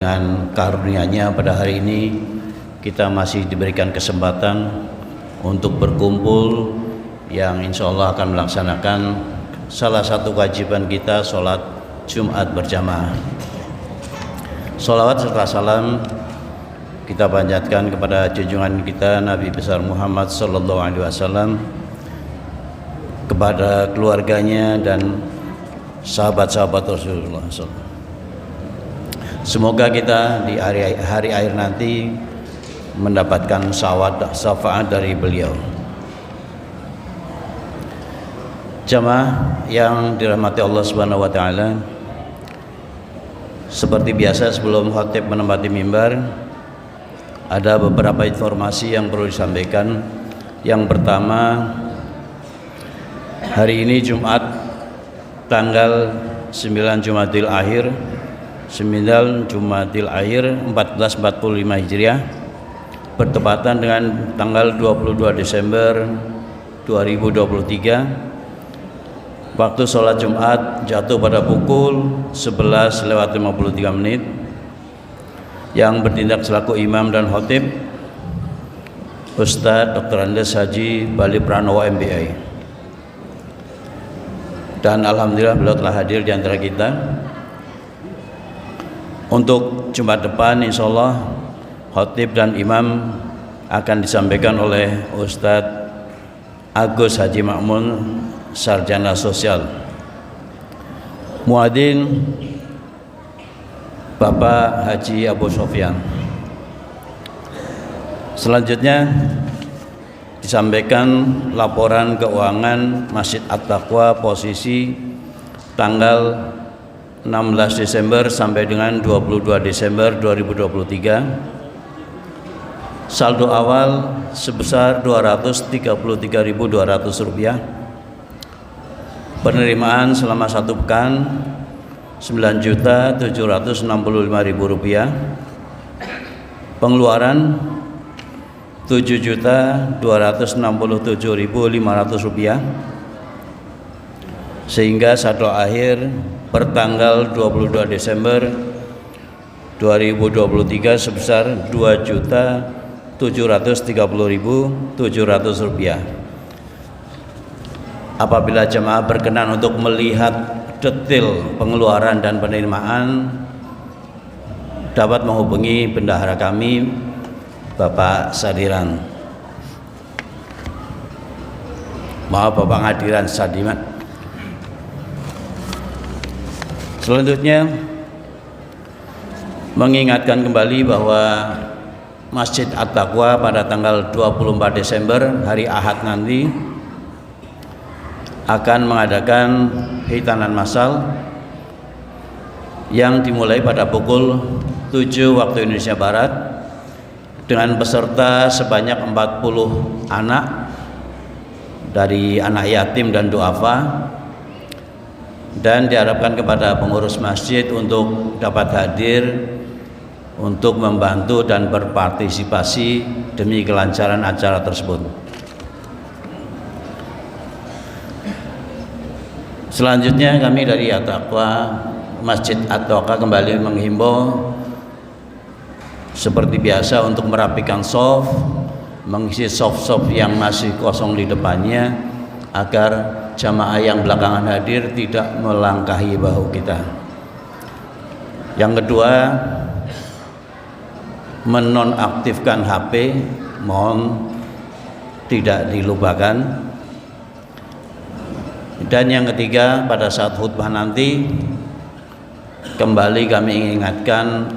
Dengan karunia-Nya pada hari ini kita masih diberikan kesempatan untuk berkumpul yang insya Allah akan melaksanakan salah satu kewajiban kita, sholat Jumat berjamaah. Sholawat serta salam kita panjatkan kepada junjungan kita Nabi besar Muhammad sallallahu alaihi wasallam, kepada keluarganya dan sahabat-sahabat Rasulullah SAW. Semoga kita di hari akhir nanti mendapatkan syafaat dari beliau. Jamaah yang dirahmati Allah Subhanahu wa taala, seperti biasa sebelum khatib menempati mimbar, ada beberapa informasi yang perlu disampaikan. Yang pertama, hari ini Jumat tanggal 9 Jumadil Akhir 1445 Hijriah, bertepatan dengan tanggal 22 Desember 2023. Waktu sholat Jumat jatuh pada pukul 11:53. Yang bertindak selaku imam dan khatib Ustadz Dr. Andes Haji Bali Pranowo MBA. Dan alhamdulillah beliau telah hadir di antara kita. Untuk Jumat depan insya Allah khatib dan imam akan disampaikan oleh Ustadz Agus Haji Makmun, sarjana sosial. Muadzin Bapak Haji Abu Sofyan. Selanjutnya disampaikan laporan keuangan Masjid At-Taqwa posisi tanggal 16 Desember sampai dengan 22 Desember 2023. Saldo awal sebesar Rp233.200. Penerimaan selama 1 pekan Rp9.765.000. Pengeluaran Rp7.267.500. Sehingga saldo akhir per tanggal 22 Desember 2023 sebesar Rp2.730.700. Apabila jemaah berkenan untuk melihat detail pengeluaran dan penerimaan, dapat menghubungi bendahara kami Bapak Sadiran. Maaf, Bapak Ngadiran Sadiman. Selanjutnya mengingatkan kembali bahwa Masjid At-Taqwa pada tanggal 24 Desember hari Ahad nanti akan mengadakan hitanan massal yang dimulai pada pukul 7 waktu Indonesia Barat dengan peserta sebanyak 40 anak dari anak yatim dan duafa, dan diharapkan kepada pengurus masjid untuk dapat hadir untuk membantu dan berpartisipasi demi kelancaran acara tersebut. Selanjutnya kami dari At-Taqwa Masjid At-Taqwa kembali menghimbau seperti biasa untuk merapikan soft, mengisi soft-soft yang masih kosong di depannya agar jamaah yang belakangan hadir tidak melangkahi bahu kita. Yang kedua, menonaktifkan HP mohon tidak dilupakan. Dan yang ketiga, pada saat khutbah nanti kembali kami ingatkan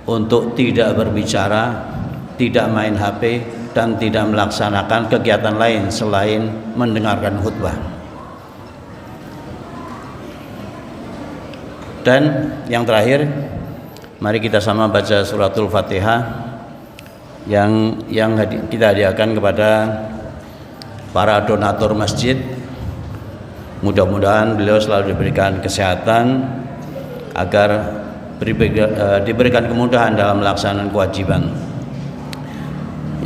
untuk tidak berbicara, tidak main HP, dan tidak melaksanakan kegiatan lain selain mendengarkan khutbah. Dan yang terakhir, mari kita sama baca suratul Fatihah yang kita hadiahkan kepada para donatur masjid. Mudah-mudahan beliau selalu diberikan kesehatan agar diberikan kemudahan dalam melaksanakan kewajiban.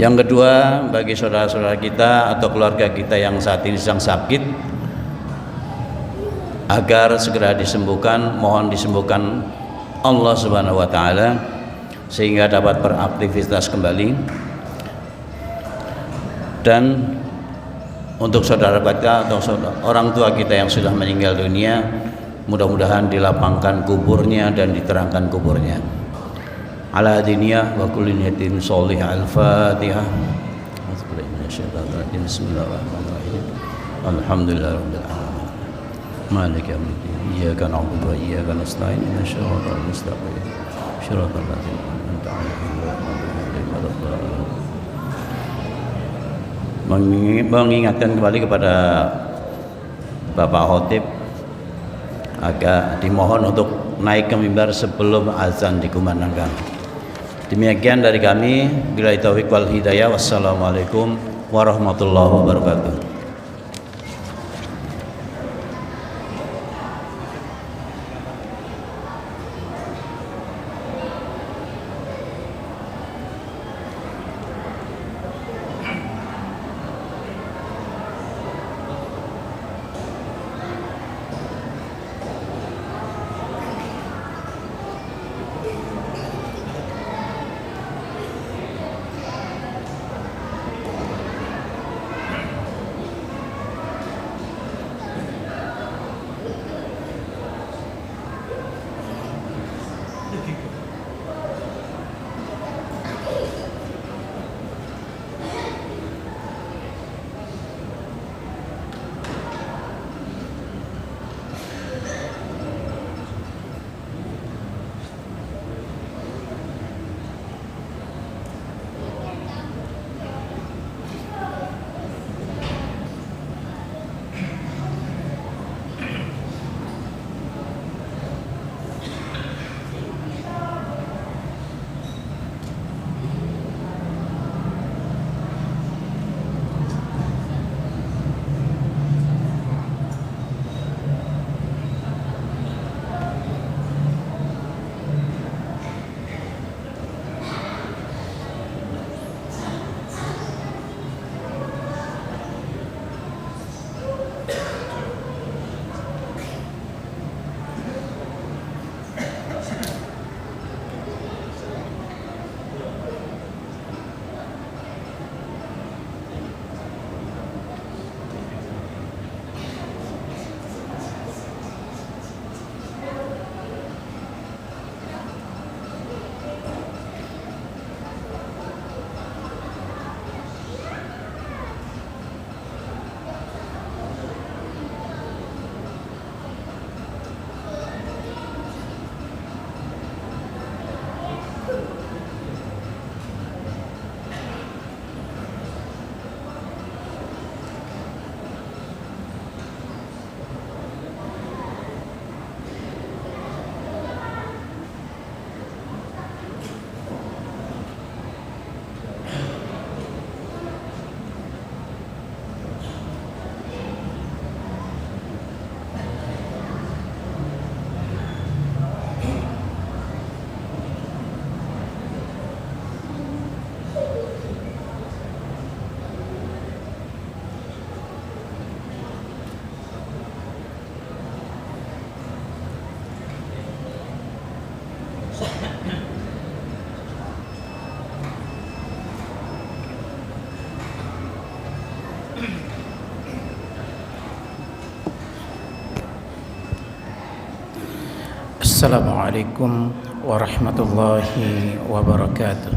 Yang kedua, bagi saudara-saudara kita atau keluarga kita yang saat ini sedang sakit, agar segera disembuhkan, mohon disembuhkan Allah Subhanahu wa taala sehingga dapat beraktivitas kembali. Dan untuk saudara kita atau orang tua kita yang sudah meninggal dunia, mudah-mudahan dilapangkan kuburnya dan diterangkan kuburnya. Ala diniyah wa kulli niyatin sholih. Al-Fatihah. Bismillahirrahmanirrahim. Alhamdulillahirabbil alamin. Maliki yaumiddin. Iyyaka na'budu wa iyyaka nasta'in. Ihdinas siratal mustaqim. Shiratal ladzina an'amta 'alaihim ghairil maghdubi 'alaihim. Mengingatkan kembali kepada Bapak Khotib agar dimohon untuk naik ke mimbar sebelum azan dikumandangkan. Demikian dari kami, billahi taufiq wal hidayah. Wassalamualaikum warahmatullahi wabarakatuh. Assalamualaikum warahmatullahi wabarakatuh.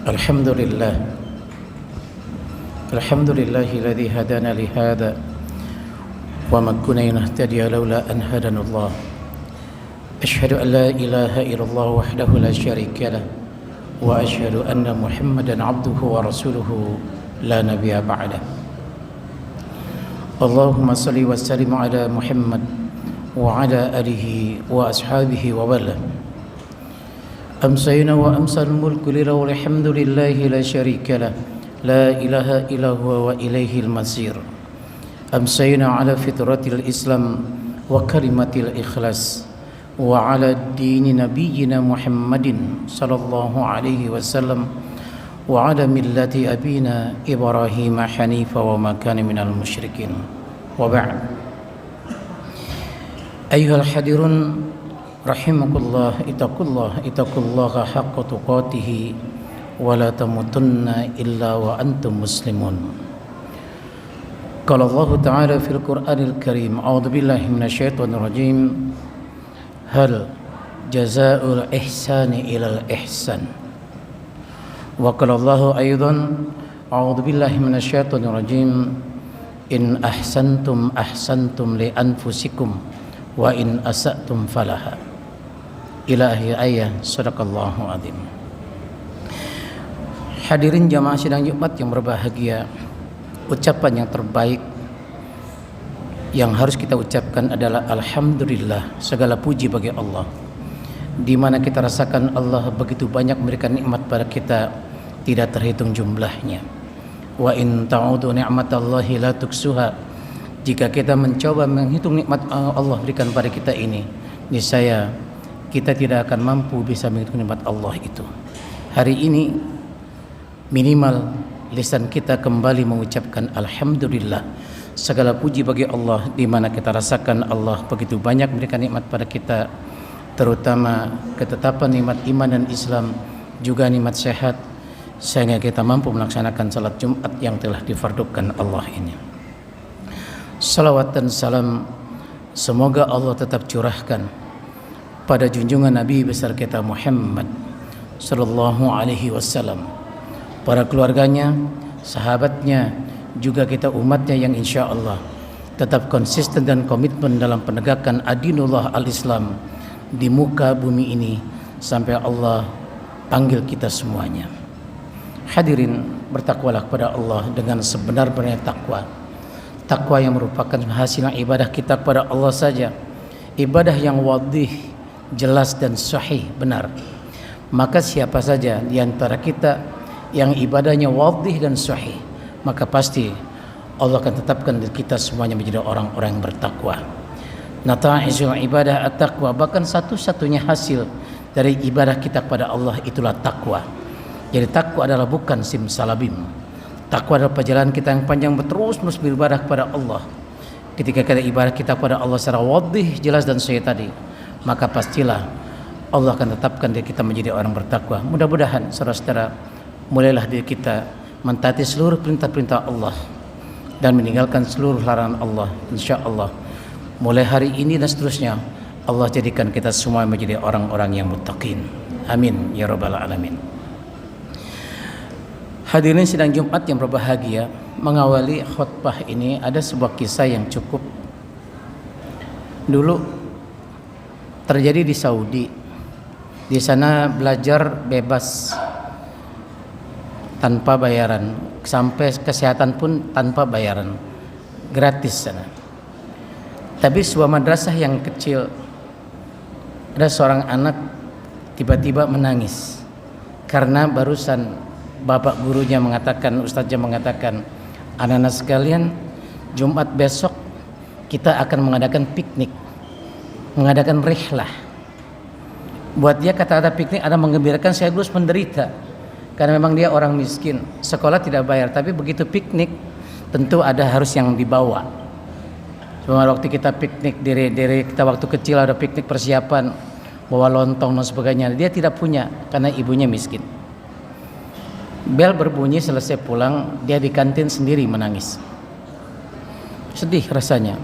Alhamdulillah. Alhamdulillahilladzi hadana li hadza wa ma kunna linahtadiya laula an hadana Allah. Asyhadu an la ilaha illallah wahdahu la syarika lah wa asyhadu anna Muhammadan abduhu wa rasuluhu la nabiyya ba'dah. Allahumma salli wa sallim ala Muhammad wa ala alihi wa ashabihi wa wala. أمسينا وأمسى الملك لله والحمد لله لا شريك له لا إله إلا هو وإليه المصير. أمسينا على فطرة الإسلام وكلمة الإخلاص وعلى دين نبينا محمد صلى الله عليه وسلم وعلى ملة أبينا إبراهيم حنيفا وما كان من المشركين. وبعد، أيها الحاضرون rahimakumullah, ittaqullaha haqqa tuqatih wa la tamutunna illa wa antum muslimun. Qala Allah Ta'ala fil Qur'anil Karim, a'udzu billahi minasyaitonir rajim. Hal jazaa'ul ihsani ilal ihsan. Wa qala Allah aidan, a'udzu billahi minasyaitonir rajim. In ahsantum ahsantum li anfusikum wa in asa'tum falaha. Ila akhir ayat. Sadaqallahu azim. Hadirin jamaah sidang Jumat yang berbahagia, ucapan yang terbaik yang harus kita ucapkan adalah alhamdulillah, segala puji bagi Allah, di mana kita rasakan Allah begitu banyak memberikan nikmat pada kita, tidak terhitung jumlahnya. Wa in ta'udu ni'matallahi la tuksuha. Jika kita mencoba menghitung nikmat Allah berikan pada kita ini, niscaya kita tidak akan mampu bisa menghitung nikmat Allah itu. Hari ini minimal lisan kita kembali mengucapkan alhamdulillah, segala puji bagi Allah, di mana kita rasakan Allah begitu banyak memberikan nikmat pada kita, terutama ketetapan nikmat iman dan Islam, juga nikmat sehat, sehingga kita mampu melaksanakan salat Jumat yang telah difardukan Allah ini. Salawat dan salam semoga Allah tetap curahkan pada junjungan Nabi besar kita Muhammad sallallahu alaihi wasallam, para keluarganya, sahabatnya, juga kita umatnya yang insya Allah tetap konsisten dan komitmen dalam penegakan adinullah al-Islam di muka bumi ini sampai Allah panggil kita semuanya. Hadirin, bertakwalah kepada Allah dengan sebenar-benarnya takwa. Takwa yang merupakan hasil ibadah kita kepada Allah saja, ibadah yang wadih, jelas dan sahih, benar. Maka siapa saja di antara kita yang ibadahnya wadih dan sahih, maka pasti Allah akan tetapkan kita semuanya menjadi orang-orang yang bertakwa. Nata'izul ibadah at-taqwa, bahkan satu-satunya hasil dari ibadah kita kepada Allah itulah takwa. Jadi takwa adalah bukan simsalabim. Takwa adalah perjalanan kita yang panjang terus-menerus beribadah kepada Allah. Ketika kita ibadah kita kepada Allah secara wadih, jelas dan sahih tadi, maka pastilah Allah akan tetapkan diri kita menjadi orang bertakwa. Mudah-mudahan saudara-saudara, mulailah diri kita mentaati seluruh perintah-perintah Allah dan meninggalkan seluruh larangan Allah. Insya Allah mulai hari ini dan seterusnya, Allah jadikan kita semua menjadi orang-orang yang muttaqin. Amin ya rabbal alamin. Hadirin sidang Jumat yang berbahagia, mengawali khutbah ini ada sebuah kisah yang cukup dulu terjadi di Saudi. Di sana belajar bebas tanpa bayaran, sampai kesehatan pun tanpa bayaran, gratis sana. Tapi sebuah madrasah yang kecil, ada seorang anak tiba-tiba menangis karena barusan bapak gurunya mengatakan, ustaznya mengatakan, anak-anak sekalian, Jumat besok kita akan mengadakan piknik, mengadakan rihlah. Buat dia kata-kata piknik ada menggembirakan, saya terus menderita karena memang dia orang miskin, sekolah tidak bayar, tapi begitu piknik tentu ada harus yang dibawa. Cuma waktu kita piknik dari kita waktu kecil ada piknik persiapan, bawa lontong dan sebagainya, dia tidak punya karena ibunya miskin. Bel berbunyi, selesai pulang dia di kantin sendiri menangis, sedih rasanya.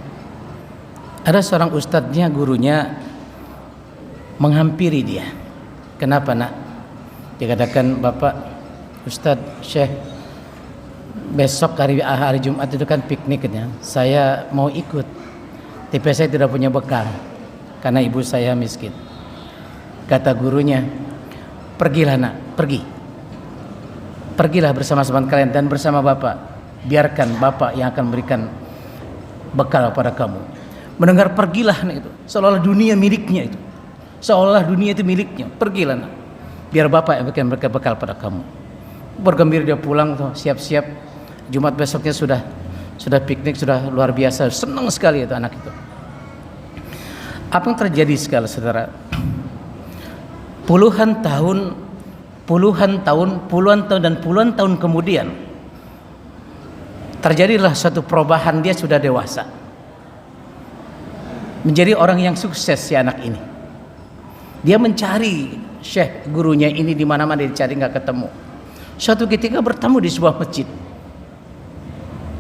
Ada seorang ustadznya, gurunya menghampiri dia. Kenapa nak? Dia katakan, Bapak Ustadz Syekh, besok hari Jumat itu kan pikniknya. Saya mau ikut, tapi saya tidak punya bekal karena ibu saya miskin. Kata gurunya, pergilah nak, pergilah bersama-sama kalian dan bersama Bapak. Biarkan Bapak yang akan memberikan bekal pada kamu. Mendengar pergilah itu, seolah-olah dunia miliknya itu. Seolah dunia itu miliknya. Pergilah nak, biar Bapak yang akan memberikan bekal pada kamu. Bergembira dia pulang tuh, siap-siap. Jumat besoknya sudah piknik, sudah luar biasa. Senang sekali itu anak itu. Apa yang terjadi sekali saudara? Puluhan tahun kemudian terjadilah suatu perubahan. Dia sudah dewasa, menjadi orang yang sukses si anak ini. Dia mencari syekh gurunya ini di mana-mana, dicari nggak ketemu. Suatu ketika bertemu di sebuah masjid.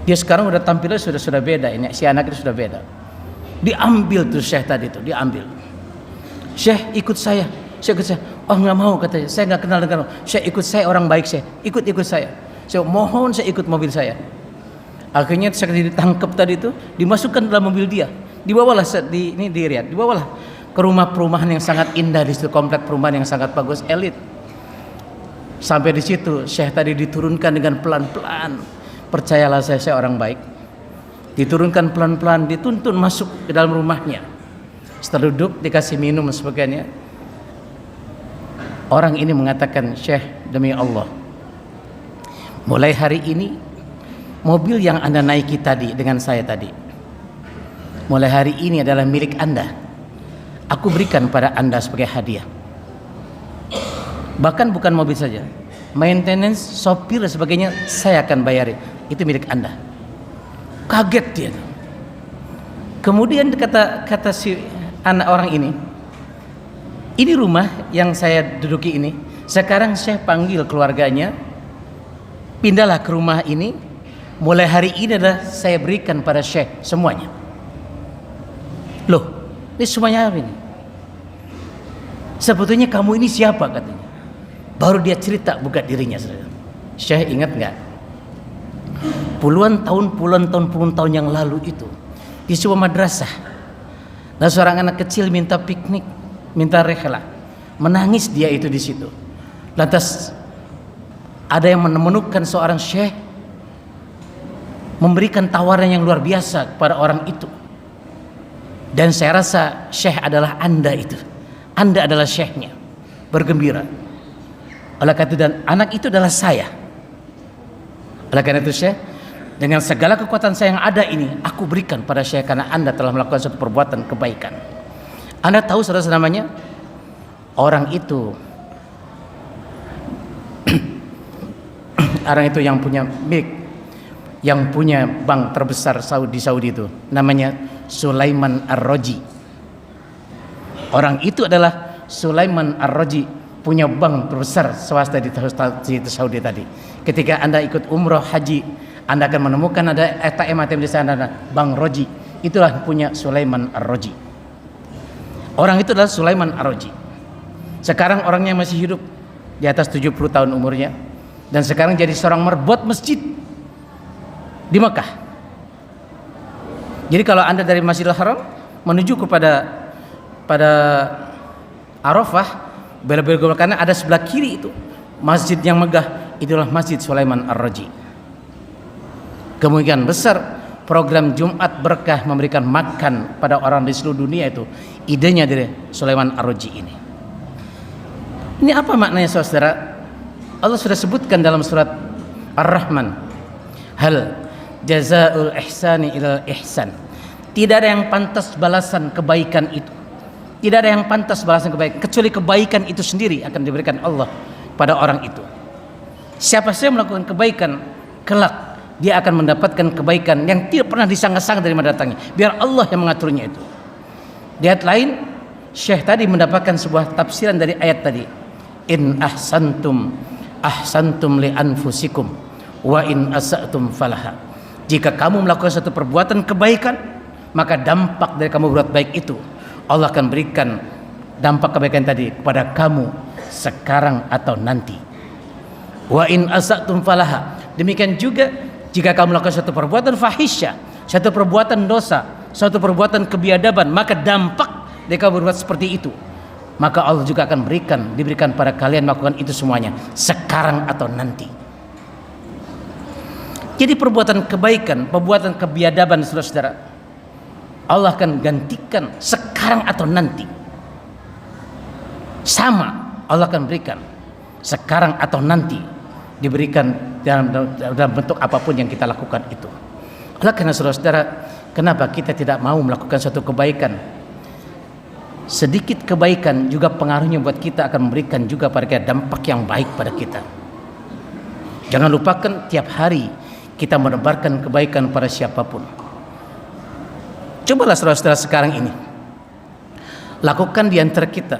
Dia sekarang udah tampilnya sudah beda, ini si anak itu sudah beda. Diambil tuh syekh tadi tuh, diambil. Syekh ikut saya. Syekh ikut saya. Oh nggak mau katanya, saya nggak kenal dengan. Syekh ikut saya, orang baik saya. Ikut saya. Saya mohon saya ikut mobil saya. Akhirnya saya ditangkap tadi itu, dimasukkan dalam mobil dia. Dibawalah di Riyadh, dibawalah ke rumah perumahan yang sangat indah di situ, komplek perumahan yang sangat bagus, elit. Sampai di situ syekh tadi diturunkan dengan pelan-pelan. Percayalah saya orang baik. Diturunkan pelan-pelan, dituntun masuk ke dalam rumahnya. Setelah duduk dikasih minum dan sebagainya. Orang ini mengatakan, Syekh, demi Allah, mulai hari ini mobil yang Anda naiki tadi dengan saya tadi, mulai hari ini adalah milik Anda. Aku berikan pada Anda sebagai hadiah. Bahkan bukan mobil saja, maintenance, sopir dan sebagainya saya akan bayarin. Itu milik Anda. Kaget dia. Kemudian kata si anak orang ini rumah yang saya duduki ini. Sekarang saya panggil keluarganya, pindahlah ke rumah ini. Mulai hari ini adalah saya berikan pada Syekh semuanya. Loh, ini semuanya apa ini? Sebetulnya kamu ini siapa katanya. Baru dia cerita buka dirinya. Syekh ingat nggak? Puluhan tahun yang lalu itu di sebuah madrasah, dan seorang anak kecil minta piknik, minta rehla, menangis dia itu di situ. Lantas ada yang menemukan seorang syekh memberikan tawaran yang luar biasa kepada orang itu. Dan saya rasa syekh adalah Anda itu. Anda adalah syekhnya. Bergembira. Oleh karena itu, dan anak itu adalah saya. Oleh karena itu syekh, dengan segala kekuatan saya yang ada ini, aku berikan pada syekh karena Anda telah melakukan suatu perbuatan kebaikan. Anda tahu saudara namanya? Orang itu orang itu yang punya milik, yang punya bank terbesar di Saudi itu, namanya Sulaiman Ar-Raji. Orang itu adalah Sulaiman Ar-Raji, punya bank terbesar swasta di Saudi tadi. Ketika Anda ikut umroh haji, Anda akan menemukan ada ATM di sana, Bank Roji. Itulah punya Sulaiman Ar-Raji. Orang itu adalah Sulaiman Ar-Raji. Sekarang orangnya masih hidup, di atas 70 tahun umurnya, dan sekarang jadi seorang merbot masjid di Mekah. Jadi kalau Anda dari Masjidil Haram menuju pada Arafah, belok kanan ada sebelah kiri itu masjid yang megah, itulah Masjid Sulaiman Ar-Raji. Kemungkinan besar program Jumat Berkah memberikan makan pada orang di seluruh dunia itu idenya dari Sulaiman Ar-Raji ini. Ini apa maknanya saudara? Allah sudah sebutkan dalam surat Ar-Rahman, hal jazaul ihsani ilal ihsan. Tidak ada yang pantas balasan kebaikan itu. Tidak ada yang pantas balasan kebaikan kecuali kebaikan itu sendiri akan diberikan Allah pada orang itu. Siapa saja melakukan kebaikan, kelak dia akan mendapatkan kebaikan yang tidak pernah disangka-sangka dari mana datangnya. Biar Allah yang mengaturnya itu. Di ayat lain, Syekh tadi mendapatkan sebuah tafsiran dari ayat tadi. In ahsantum ahsantum li anfusikum wa in asa'tum falaha. Jika kamu melakukan satu perbuatan kebaikan, maka dampak dari kamu berbuat baik itu Allah akan berikan dampak kebaikan tadi kepada kamu sekarang atau nanti. Wa in asatum falaha. Demikian juga jika kamu melakukan suatu perbuatan fahisyah, suatu perbuatan dosa, suatu perbuatan kebiadaban, maka dampak dari kamu berbuat seperti itu, maka Allah juga akan diberikan pada kalian melakukan itu semuanya sekarang atau nanti. Jadi perbuatan kebaikan, perbuatan kebiadaban, saudara-saudara, Allah akan gantikan sekarang atau nanti. Sama, Allah akan berikan sekarang atau nanti, diberikan dalam bentuk apapun yang kita lakukan itu. Oleh karena saudara-saudara, kenapa kita tidak mau melakukan suatu kebaikan? Sedikit kebaikan juga pengaruhnya buat kita akan memberikan juga pada kita dampak yang baik pada kita. Jangan lupakan tiap hari kita menebarkan kebaikan pada siapapun. Cobalah saudara-saudara sekarang ini lakukan di antara kita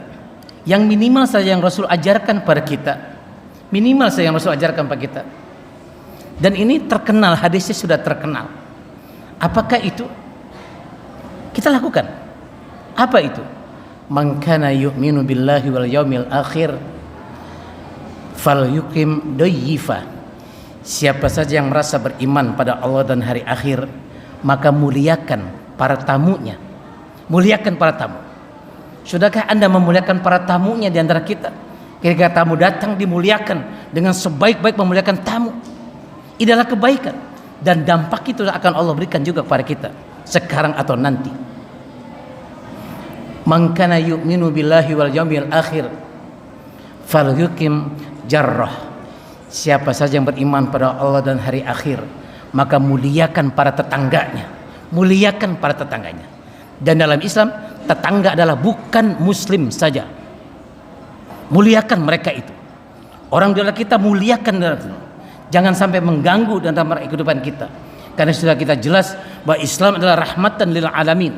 yang minimal saja yang Rasul ajarkan pada kita, minimal saja yang Rasul ajarkan pada kita. Dan ini terkenal, hadisnya sudah terkenal. Apakah itu? Kita lakukan. Apa itu? Man kana yu'minu billahi wal yaumil akhir falyuqim dayyifa. Siapa saja yang merasa beriman pada Allah dan hari akhir, maka muliakan para tamunya. Muliakan para tamu. Sudahkah Anda memuliakan para tamunya di antara kita? Ketika tamu datang dimuliakan dengan sebaik-baik memuliakan tamu. Ini adalah kebaikan dan dampak itu akan Allah berikan juga kepada kita sekarang atau nanti. Man kana yu'minu billahi wal yaumil akhir falyuqim jarrah. Siapa saja yang beriman pada Allah dan hari akhir, maka muliakan para tetangganya. Muliakan para tetangganya. Dan dalam Islam, tetangga adalah bukan muslim saja. Muliakan mereka itu. Orang di dalam kita muliakan dalam itu. Jangan sampai mengganggu dalam kehidupan kita. Karena sudah kita jelas bahwa Islam adalah rahmatan lil alamin.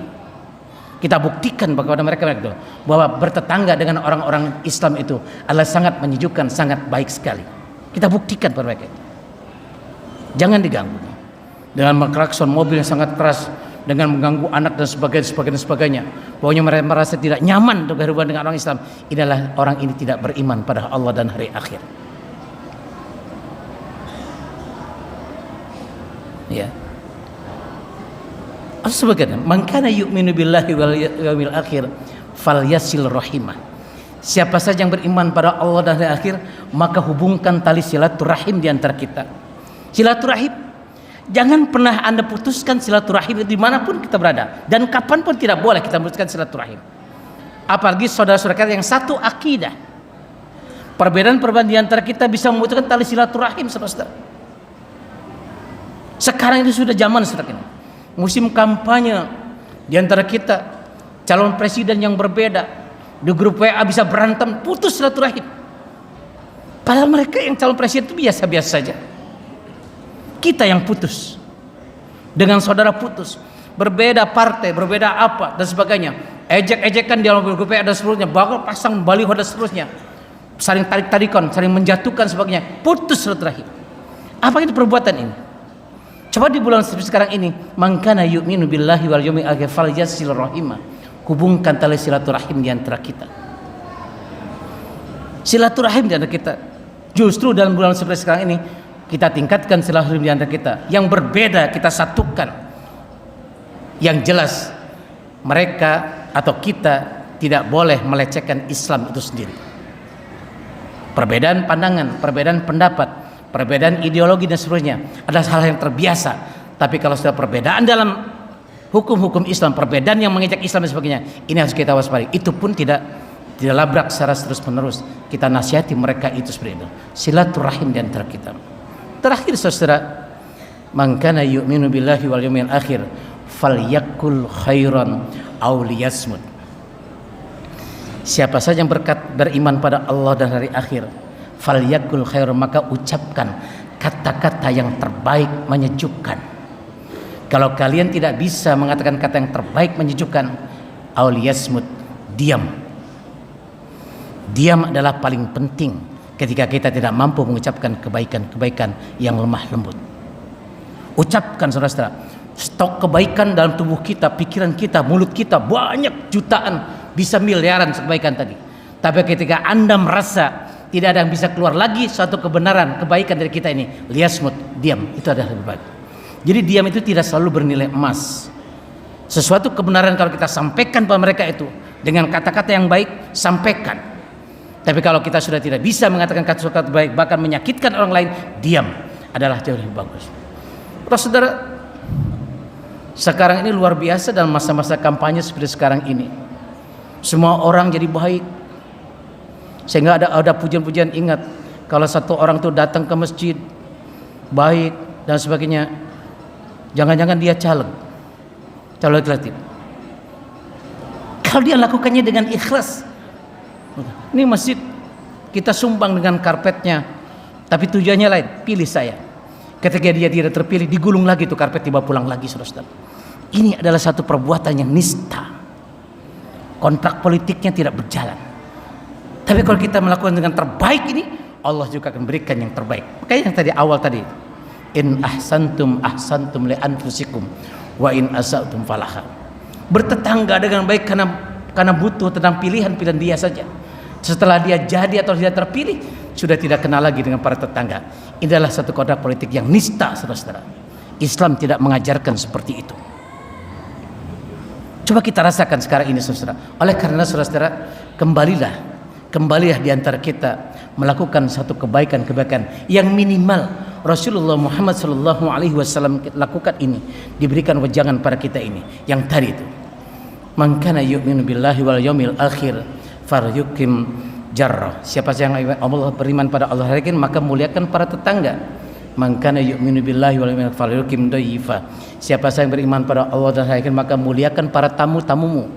Kita buktikan kepada mereka itu bahwa bertetangga dengan orang-orang Islam itu adalah sangat menyejukkan, sangat baik sekali. Kita buktikan pada mereka itu. Jangan diganggu dengan mengklakson mobil yang sangat keras, dengan mengganggu anak dan sebagainya. Pokoknya mereka merasa tidak nyaman untuk berhubungan dengan orang Islam. Inilah orang ini tidak beriman pada Allah dan hari akhir. Ya. Sebagaimana man kana yu'minu billahi wal yaumil akhir falyasil rahimah. Siapa saja yang beriman pada Allah dan hari akhir, maka hubungkan tali silaturahim di antara kita. Silaturahim, jangan pernah Anda putuskan silaturahim dimanapun kita berada, dan kapanpun tidak boleh kita putuskan silaturahim. Apalagi saudara-saudara kita yang satu akidah. Perbedaan-perbedaan di antara kita bisa memutuskan tali silaturahim, saudara. Sekarang ini sudah zaman seperti ini. Musim kampanye di antara kita, calon presiden yang berbeda. Di grup WA bisa berantem, putus silaturahim. Padahal mereka yang calon presiden itu biasa-biasa saja. Kita yang putus. Dengan saudara putus. Berbeda partai, berbeda apa dan sebagainya. Ejek-ejekan di dalam grup WA dan seterusnya. Bakal pasang baliho dan seterusnya. Saling tarik-tarikan, saling menjatuhkan sebagainya. Putus silaturahim. Apa itu perbuatan ini? Coba di bulan seperti sekarang ini, man kana yu'minu billahi wal yaumil akhir falyasil rahimah. Hubungkan tali silaturahim di antara kita. Silaturahim di antara kita. Justru dalam bulan seperti sekarang ini kita tingkatkan silaturahim di antara kita. Yang berbeda kita satukan. Yang jelas mereka atau kita tidak boleh melecehkan Islam itu sendiri. Perbedaan pandangan, perbedaan pendapat, perbedaan ideologi dan seterusnya adalah hal yang terbiasa. Tapi kalau sudah perbedaan dalam hukum-hukum Islam, perbedaan yang mengejek Islam dan sebagainya, ini harus kita waspadai. Itu pun tidak labrak secara terus-menerus. Kita nasihati mereka itu seperti itu. Silaturahim di antara kita. Terakhir saudara, man kana yu'minu billahi wal yaumil akhir falyakul khairan aw liyasmut. Siapa saja yang beriman pada Allah dan hari akhir, falyakul khairan, maka ucapkan kata-kata yang terbaik menyejukkan. Kalau kalian tidak bisa mengatakan kata yang terbaik menyejukkan, auliyasmut, diam. Diam adalah paling penting ketika kita tidak mampu mengucapkan kebaikan-kebaikan yang lemah lembut. Ucapkan saudara-saudara, Stok kebaikan dalam tubuh kita, pikiran kita, mulut kita banyak jutaan, bisa miliaran kebaikan tadi. Tapi ketika Anda merasa tidak ada yang bisa keluar lagi suatu kebenaran, kebaikan dari kita ini, liyasmut, diam, itu adalah lebih baik. Jadi diam itu tidak selalu bernilai emas. Sesuatu kebenaran kalau kita sampaikan pada mereka itu dengan kata-kata yang baik, sampaikan. Tapi kalau kita sudah tidak bisa mengatakan kata-kata baik, bahkan menyakitkan orang lain, diam adalah jauh lebih bagus. Saudara, sekarang ini luar biasa dalam masa-masa kampanye seperti sekarang ini. Semua orang jadi baik. Sehingga ada pujian-pujian, ingat kalau satu orang tuh datang ke masjid baik dan sebagainya, jangan-jangan dia caleg legislatif. Kalau dia lakukannya dengan ikhlas, ini masjid kita sumbang dengan karpetnya, tapi tujuannya lain, pilih saya. Ketika dia tidak terpilih, digulung lagi tuh karpet, tiba pulang lagi, saudara. Ini adalah satu perbuatan yang nista. Kontrak politiknya tidak berjalan. Tapi kalau kita melakukan dengan terbaik ini, Allah juga akan berikan yang terbaik. Makanya yang tadi awal tadi, in ahsantum ahsantum li anfusikum wa in asatum falaha. Bertetangga dengan baik karena butuh tentang pilihan dia saja. Setelah dia jadi atau tidak terpilih, sudah tidak kenal lagi dengan para tetangga. Ini adalah satu kontrak politik yang nista, saudara-saudara. Islam tidak mengajarkan seperti itu. Coba kita rasakan sekarang ini, saudara. Oleh karena saudara-saudara, kembalilah di antara kita melakukan satu kebaikan-kebaikan yang minimal Rasulullah Muhammad SAW lakukan ini, diberikan wejangan pada kita ini. Yang tadi itu, man kana yu'minu billahi wal yaumil akhir falyukim jarrah. Siapa yang Allah beriman pada Allah hari akhir, maka muliakan para tetangga. Man kana yu'minu billahi wal yaumil akhir falyukim dayfa. Siapa yang beriman pada Allah dan hari akhir, maka muliakan para tamu-tamumu.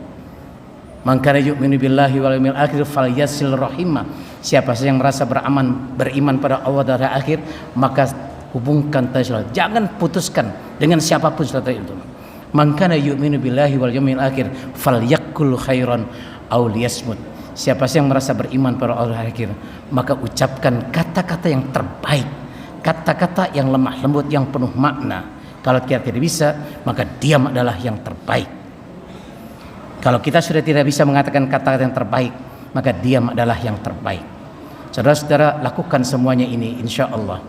Man kana yu'minu billahi wal yaumil akhir falyasil rahimah. Siapa yang merasa beriman pada Allah dan hari akhir, maka hubungkan tali silaturahmi. Jangan putuskan dengan siapapun silaturahmi itu. Man kana yu'minu billahi wal yaumil akhir falyakul khairan aw liyasmut. Siapa yang merasa beriman pada Allah dan hari akhir, maka ucapkan kata-kata yang terbaik, kata-kata yang lemah lembut, yang penuh makna. Kalau kita tidak bisa, maka diam adalah yang terbaik. Kalau kita sudah tidak bisa mengatakan kata-kata yang terbaik, maka diam adalah yang terbaik. Saudara-saudara, lakukan semuanya ini, insya Allah.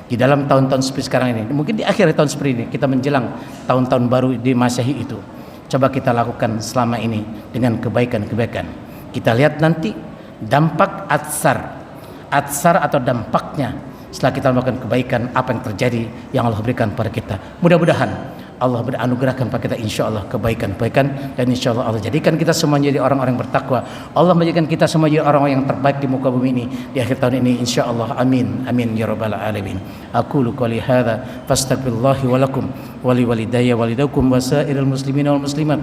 Di dalam tahun-tahun seperti sekarang ini, mungkin di akhir tahun seperti ini, kita menjelang tahun-tahun baru di Masehi itu, coba kita lakukan selama ini dengan kebaikan-kebaikan. Kita lihat nanti dampak atsar atau dampaknya setelah kita melakukan kebaikan, apa yang terjadi, yang Allah berikan pada kita. Mudah-mudahan Allah beranugerahkan pada kita insya Allah kebaikan-kebaikan, dan insya Allah Allah jadikan kita semua jadi orang-orang bertakwa. Allah menjadikan kita semua jadi orang-orang yang terbaik di muka bumi ini di akhir tahun ini insya Allah. Amin amin ya rabbal alamin. Aqulu qouli hadza fastaghfirullahi wa lakum wa li walidayya walidakum wa sairil muslimina wal muslimat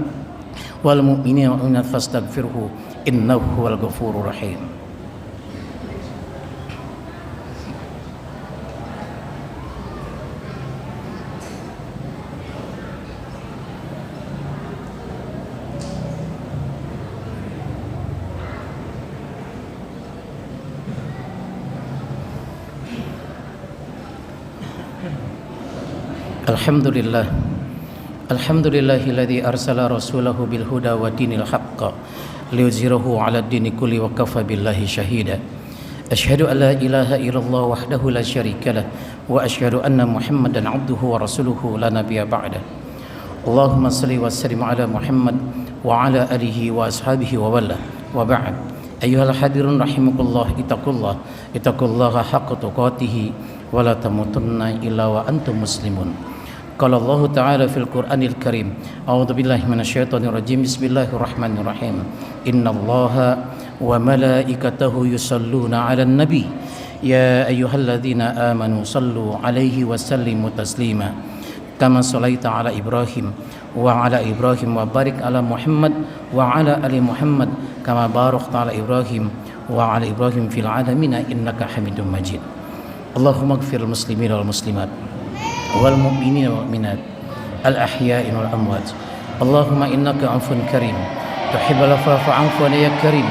wal mu'minina wal mu'minat fastaghfiruhu innahu huwal ghafurur rahim. Alhamdulillahilladzi arsala rasulahu bil huda wa dinil haqq liyuzhirahu 'ala ad-dini kulli wa kafa billahi shahida. Asyhadu an la ilaha illallah wahdahu la syarika lah wa asyhadu anna Muhammadan 'abduhu wa rasuluhu la nabiyya ba'da. Allahumma shalli wa sallim 'ala Muhammad wa 'ala alihi wa ashabihi wa wala wa ba'd. Ayyuhal hadirun rahimakumullah, ittaqullaha haqqa tuqatih wa la tamutunna illa wa antum muslimun. Qala Allah Ta'ala fil Qur'anil Karim, a'udzu billahi minasyaitonir rajim, bismillahirrahmanirrahim. Innallaha wa malaikatahu yusalluna 'alan nabi ya ayyuhalladzina amanu sallu 'alaihi wa sallimu taslima kama shallaita 'ala Ibrahim wa 'ala Ibrahim wa barik 'ala Muhammad wa 'ala ali Muhammad kama barakta 'ala Ibrahim wa 'ala Ibrahim fil 'alamin innaka Hamidum Majid. Allahumma ighfir muslimin wal muslimat wal mu'minin wal mu'minat al ahya'i wal amwat. Allahumma innaka 'afuwun karim tuhibbul 'afwa fa'fu 'anna ya karim.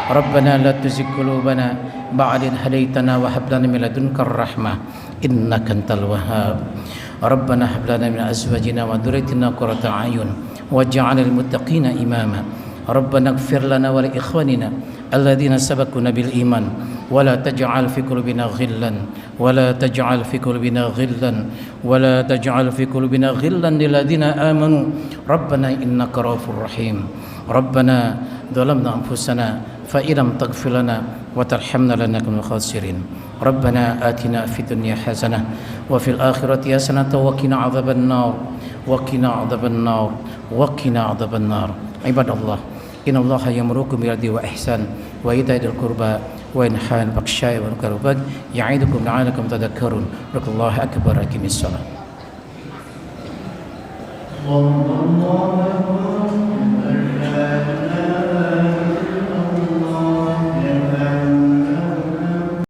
Rabbana la tuzigh qulubana ba'da idh hadaytana wa hab lana min ladunka rahmah innaka antal wahhab. ربنا هب لنا من أزواجنا وذريتنا قرة أعين واجعلنا للمتقين إماما ربنا اغفر لنا ولإخواننا الذين سبقونا بالإيمان ولا تجعل في قلوبنا غلا للذين آمنوا ربنا إنك رؤوف رحيم ربنا ظلمنا أنفسنا فإن لم تغفر لنا وترحمنا لنكن من الخاسرين ربنا آتنا في الدنيا حسنة وفي الآخرة حسنة وقنا عذاب النار عباد الله إن الله يأمركم بالعدل والإحسان وإيتاء ذي القربى وينهى عن الفحشاء والمنكر والبغي يعظكم لعلكم تذكرون الله أكبر أقيموا الصلاة.